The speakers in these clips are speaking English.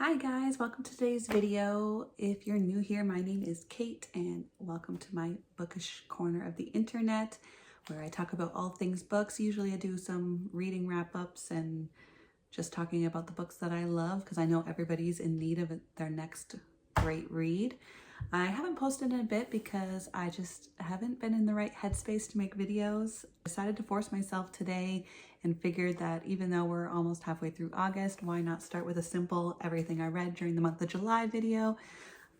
Hi guys, welcome to today's video. If you're new here, my name is Kate and welcome to my bookish corner of the internet where I talk about all things books. Usually I do some reading wrap-ups and just talking about the books that I love because I know everybody's in need of their next great read. I haven't posted in a bit because I just haven't been in the right headspace to make videos. I decided to force myself today and figured that even though we're almost halfway through August, why not start with a simple everything I read during the month of July video.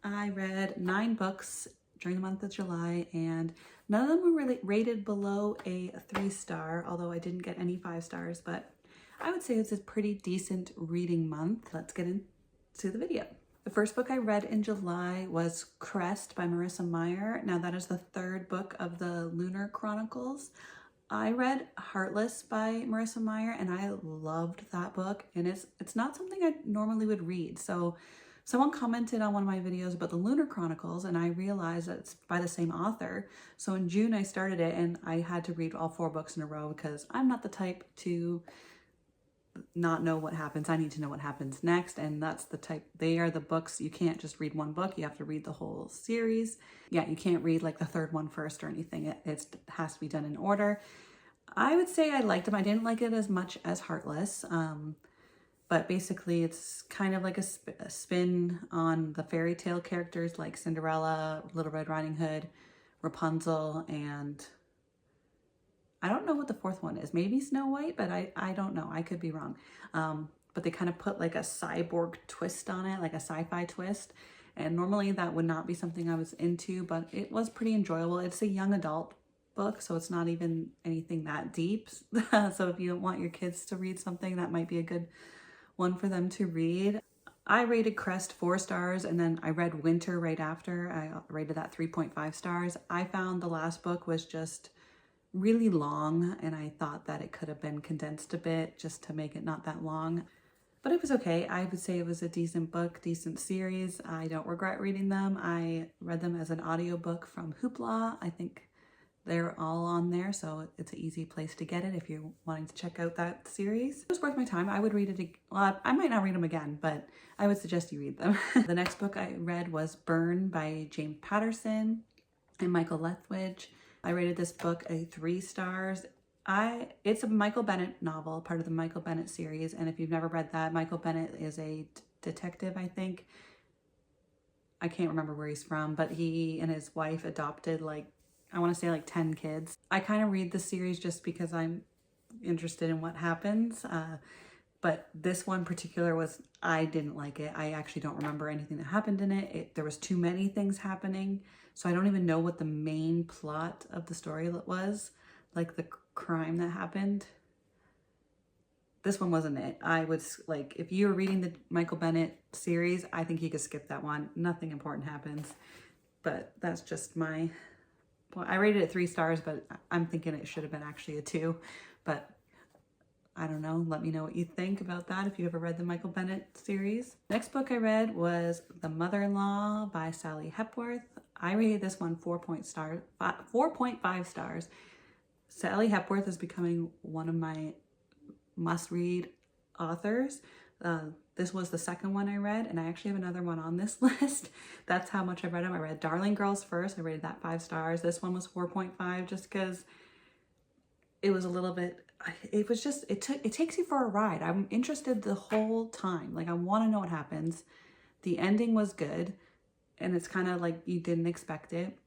I read 9 books during the month of July and none of them were really rated below a 3-star, although I didn't get any 5 stars, but I would say it's a pretty decent reading month. Let's get into the video. The first book I read in July was Crest by Marissa Meyer. Now that is the 3rd book of the Lunar Chronicles. I read Heartless by Marissa Meyer and I loved that book, and it's not something I normally would read. So someone commented on one of my videos about the Lunar Chronicles and I realized that it's by the same author. So in June I started it and I had to read all 4 books in a row because I'm not the type to not know what happens. I need to know what happens next, and that's the type. They are the books you can't just read one book, you have to read the whole series. Yeah, you can't read like the 3rd one first or anything. It has to be done in order. I would say I liked them. I didn't like it as much as Heartless, but basically it's kind of like a spin on the fairy tale characters like Cinderella, Little Red Riding Hood, Rapunzel, and I don't know what the 4th one is. Maybe Snow White, but I don't know. I could be wrong. But they kind of put like a cyborg twist on it, like a sci-fi twist. And normally that would not be something I was into, but it was pretty enjoyable. It's a young adult book, so it's not even anything that deep. So if you want your kids to read something, that might be a good one for them to read. I rated Crest 4 stars, and then I read Winter right after. I rated that 3.5 stars. I found the last book was just really long, and I thought that it could have been condensed a bit just to make it not that long. But it was okay. I would say it was a decent book, decent series. I don't regret reading them. I read them as an audiobook from Hoopla. I think they're all on there, so it's an easy place to get it if you're wanting to check out that series. It was worth my time. I would read it. Well, I might not read them again, but I would suggest you read them. The next book I read was Burn by James Patterson and Michael Lethbridge. I rated this book a 3 stars. It's a Michael Bennett novel, part of the Michael Bennett series. And if you've never read that, Michael Bennett is a detective, I think. I can't remember where he's from, but he and his wife adopted I want to say 10 kids. I kind of read the series just because I'm interested in what happens. But this one particular I didn't like it. I actually don't remember anything that happened in it. There was too many things happening. So I don't even know what the main plot of the story was, like the crime that happened. This one wasn't it. I would if you were reading the Michael Bennett series, I think you could skip that one. Nothing important happens, but that's just my, well, I rated it 3 stars, but I'm thinking it should have been actually a 2, but I don't know. Let me know what you think about that if you ever read the Michael Bennett series. Next book I read was The Mother-in-Law by Sally Hepworth. I rated this one 4.5 stars. Sally Hepworth is becoming one of my must-read authors. This was the 2nd one I read, and I actually have another one on this list. That's how much I read them. I read Darling Girls first. I rated that 5 stars. This one was 4.5 just because it was a little bit, it was just, it takes you for a ride. I'm interested the whole time. I want to know what happens. The ending was good, and it's kind of like you didn't expect it.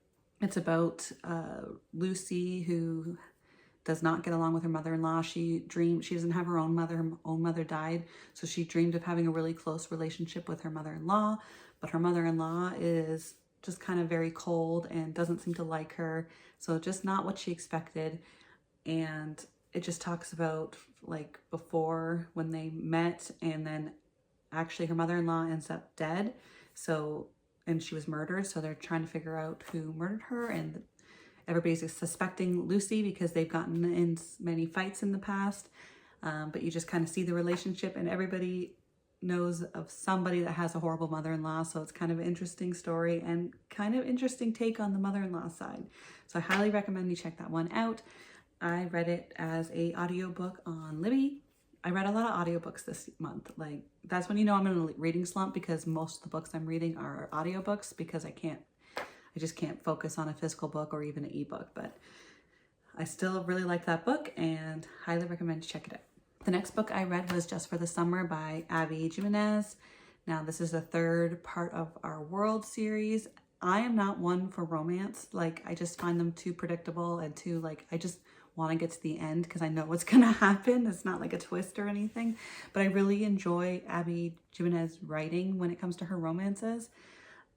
It's about Lucy, who does not get along with her mother-in-law. She doesn't have her own mother. Her own mother died, so she dreamed of having a really close relationship with her mother-in-law, but her mother-in-law is just kind of very cold and doesn't seem to like her, so just not what she expected. And it just talks about before when they met, and then actually her mother-in-law ends up dead, and she was murdered, so they're trying to figure out who murdered her, and everybody's suspecting Lucy because they've gotten in many fights in the past, but you just kind of see the relationship, and everybody knows of somebody that has a horrible mother-in-law, so it's kind of an interesting story and kind of interesting take on the mother-in-law side. So I highly recommend you check that one out. I read it as a audiobook on Libby. I read a lot of audiobooks this month. Like, that's when you know I'm in a reading slump, because most of the books I'm reading are audiobooks, because I just can't focus on a physical book or even an ebook. But I still really like that book and highly recommend you check it out. The next book I read was Just for the Summer by Abby Jimenez. Now, this is the third part of our World series. I am not one for romance. Like, I just find them too predictable and too, like, I just want to get to the end because I know what's going to happen. It's not like a twist or anything, but I really enjoy Abby Jimenez writing when it comes to her romances.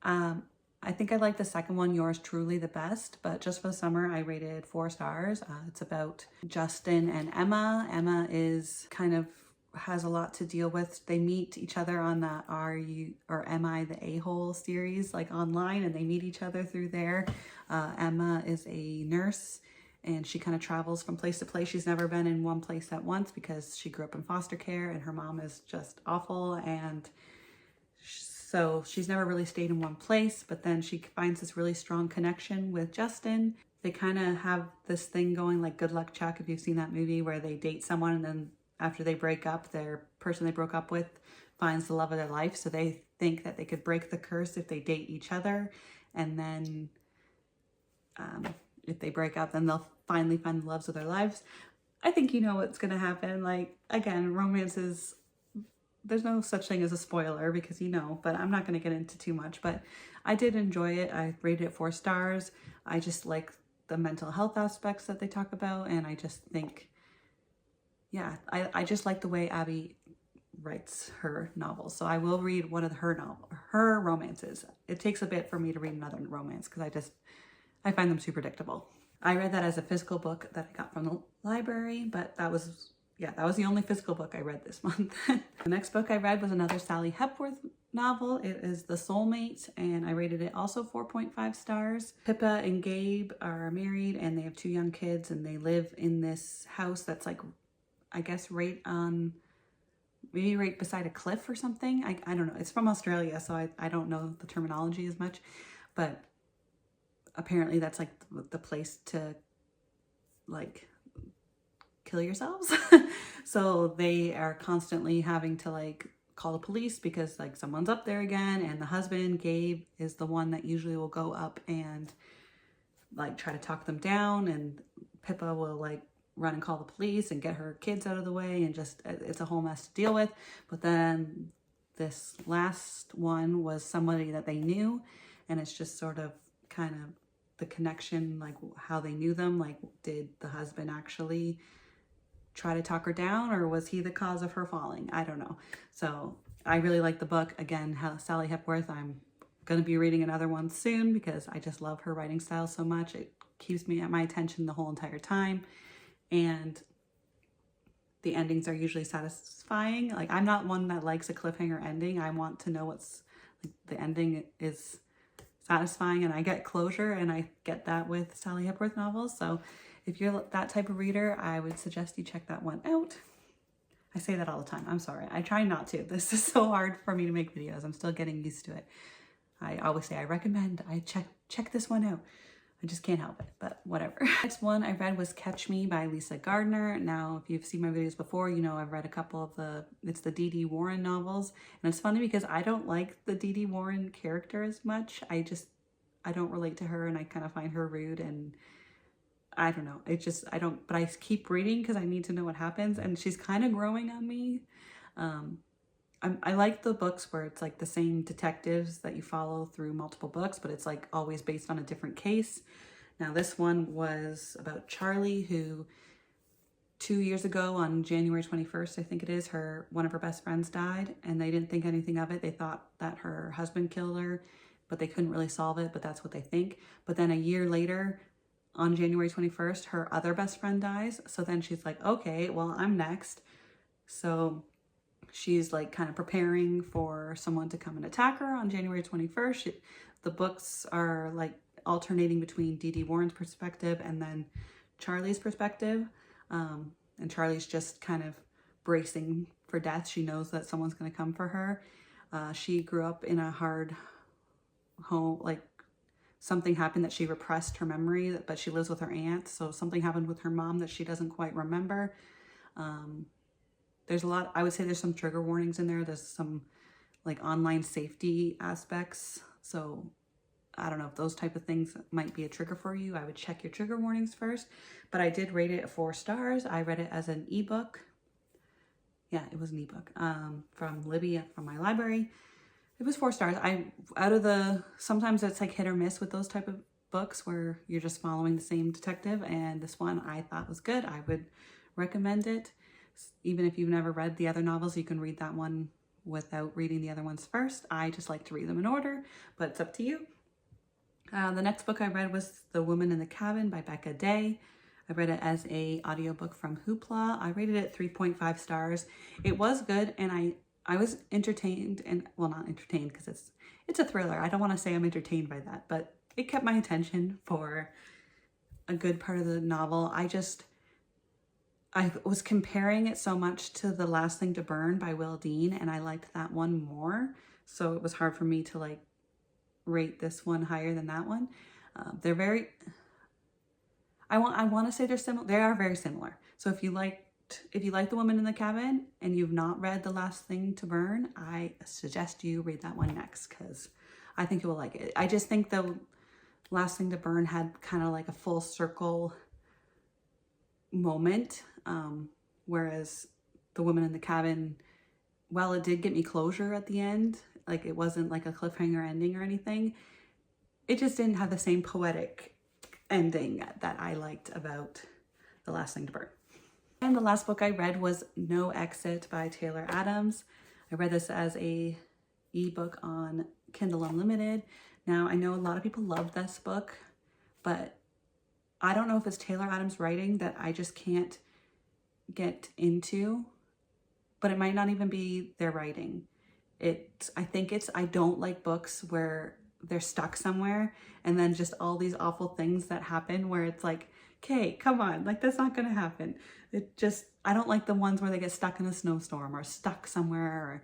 I think I like the second one, Yours Truly, the best, but Just for the Summer, I rated 4 stars. It's about Justin and Emma. Emma has a lot to deal with. They meet each other on the Are You or Am I the A-Hole series, like online, and they meet each other through there. Emma is a nurse, and she kind of travels from place to place. She's never been in one place at once because she grew up in foster care and her mom is just awful, and so she's never really stayed in one place. But then she finds this really strong connection with Justin. They kind of have this thing going like Good Luck Chuck, if you've seen that movie, where they date someone and then after they break up, their person they broke up with finds the love of their life. So they think that they could break the curse if they date each other. And then if they break up, then they'll finally find the loves of their lives. I think you know what's going to happen. Like, again, romances, there's no such thing as a spoiler because you know, but I'm not going to get into too much. But I did enjoy it. I rated it 4 stars. I just like the mental health aspects that they talk about. And I just think, yeah, I just like the way Abby writes her novels. So I will read one of her romances. It takes a bit for me to read another romance because I find them too predictable. I read that as a physical book that I got from the library, but that was the only physical book I read this month. The next book I read was another Sally Hepworth novel. It is The Soulmate, and I rated it also 4.5 stars. Pippa and Gabe are married, and they have 2 young kids, and they live in this house that's like, I guess, maybe right beside a cliff or something. I don't know. It's from Australia, so I don't know the terminology as much, but apparently that's like the place to like kill yourselves. So they are constantly having to like call the police because like someone's up there again, and the husband, Gabe, is the one that usually will go up and like try to talk them down, and Pippa will like run and call the police and get her kids out of the way, and just it's a whole mess to deal with. But then this last one was somebody that they knew, and it's just sort of kind of the connection, like how they knew them. Like, did the husband actually try to talk her down, or was he the cause of her falling? I don't know. So I really like the book. Again, Sally Hepworth, I'm going to be reading another one soon because I just love her writing style so much. It keeps me at my attention the whole entire time. And the endings are usually satisfying. Like, I'm not one that likes a cliffhanger ending. I want to know what's like, the ending is satisfying, and I get closure, and I get that with Sally Hepworth novels. So if you're that type of reader, I would suggest you check that one out. I say that all the time. I'm sorry. I try not to. This is so hard for me to make videos. I'm still getting used to it. I always say I recommend, I check this one out. I just can't help it, but whatever. Next one I read was Catch Me by Lisa Gardner. Now, if you've seen my videos before, you know I've read a couple of it's the D.D. Warren novels. And it's funny because I don't like the D.D. Warren character as much. I don't relate to her, and I kind of find her rude, and I don't know. But I keep reading because I need to know what happens, and she's kind of growing on me. I like the books where it's like the same detectives that you follow through multiple books, but it's like always based on a different case. Now, this one was about Charlie, who 2 years ago on January 21st, I think it is, one of her best friends died, and they didn't think anything of it. They thought that her husband killed her, but they couldn't really solve it, but that's what they think. But then a year later, on January 21st, her other best friend dies. So then she's like, okay, well, I'm next. So she's like kind of preparing for someone to come and attack her on January 21st. The books are like alternating between D.D. Warren's perspective and then Charlie's perspective. And Charlie's just kind of bracing for death. She knows that someone's going to come for her. She grew up in a hard home, like something happened that she repressed her memory, but she lives with her aunt. So something happened with her mom that she doesn't quite remember. there's a lot, I would say there's some trigger warnings in there. There's some like online safety aspects. So I don't know if those type of things might be a trigger for you. I would check your trigger warnings first, but I did rate it 4 stars. I read it as an ebook. Yeah, it was an ebook from Libby from my library. It was 4 stars. Sometimes it's like hit or miss with those type of books where you're just following the same detective, and this one I thought was good. I would recommend it. Even if you've never read the other novels, you can read that one without reading the other ones first. I just like to read them in order, but it's up to you. The next book I read was The Woman in the Cabin by Becca Day. I read it as a audiobook from Hoopla. I rated it 3.5 stars. It was good, and I was entertained, and well, not entertained because it's a thriller. I don't want to say I'm entertained by that, but it kept my attention for a good part of the novel. I was comparing it so much to The Last Thing to Burn by Will Dean, and I liked that one more. So it was hard for me to like rate this one higher than that one. They're very, I want to say they're similar. They are very similar. So if you like The Woman in the Cabin and you've not read The Last Thing to Burn, I suggest you read that one next because I think you will like it. I just think The Last Thing to Burn had kind of like a full circle moment, whereas The Woman in the Cabin, while it did get me closure at the end, like it wasn't like a cliffhanger ending or anything, it just didn't have the same poetic ending that I liked about The Last Thing to Burn. And the last book I read was No Exit by Taylor Adams. I read this as a ebook on Kindle Unlimited. Now, I know a lot of people love this book, but I don't know if it's Taylor Adams' writing that I just can't get into, but it might not even be their writing. I don't like books where they're stuck somewhere and then just all these awful things that happen where it's like, okay, come on, like that's not gonna happen. I don't like the ones where they get stuck in a snowstorm or stuck somewhere,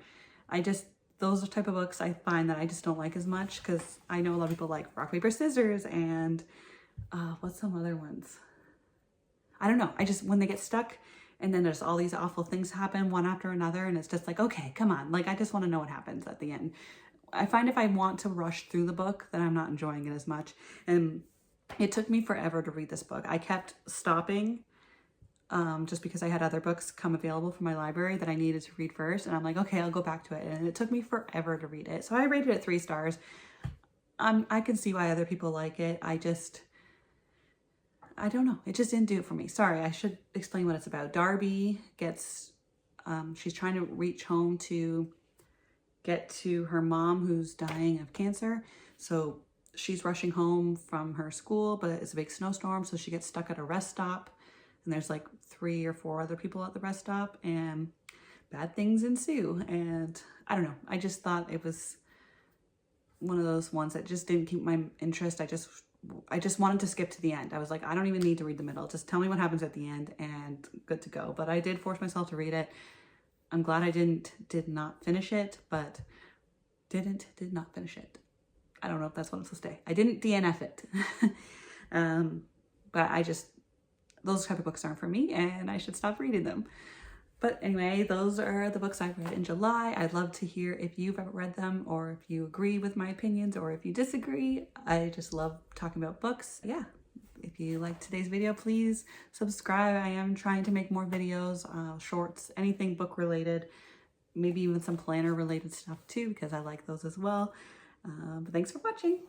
those are type of books I find that I just don't like as much, because I know a lot of people like Rock, Paper, Scissors and what's some other ones? I don't know. When they get stuck and then there's all these awful things happen one after another, and it's just like, okay, come on. Like, I just want to know what happens at the end. I find if I want to rush through the book, then I'm not enjoying it as much. And it took me forever to read this book. I kept stopping just because I had other books come available from my library that I needed to read first. And I'm like, okay, I'll go back to it. And it took me forever to read it. So I rated it 3 stars. I can see why other people like it. I don't know. It just didn't do it for me. Sorry, I should explain what it's about. Darby she's trying to reach home to get to her mom who's dying of cancer. So she's rushing home from her school, but it's a big snowstorm. So she gets stuck at a rest stop, and there's like 3 or 4 other people at the rest stop, and bad things ensue. And I don't know. I just thought it was one of those ones that just didn't keep my interest. I just wanted to skip to the end. I was like, I don't even need to read the middle. Just tell me what happens at the end and good to go. But I did force myself to read it. I'm glad I did not finish it, but did not finish it. I don't know if that's what I'm supposed to say. I didn't DNF it. But those type of books aren't for me, and I should stop reading them. But anyway, those are the books I read in July. I'd love to hear if you've ever read them, or if you agree with my opinions, or if you disagree. I just love talking about books. Yeah, if you like today's video, please subscribe. I am trying to make more videos, shorts, anything book related, maybe even some planner related stuff too, because I like those as well. But thanks for watching.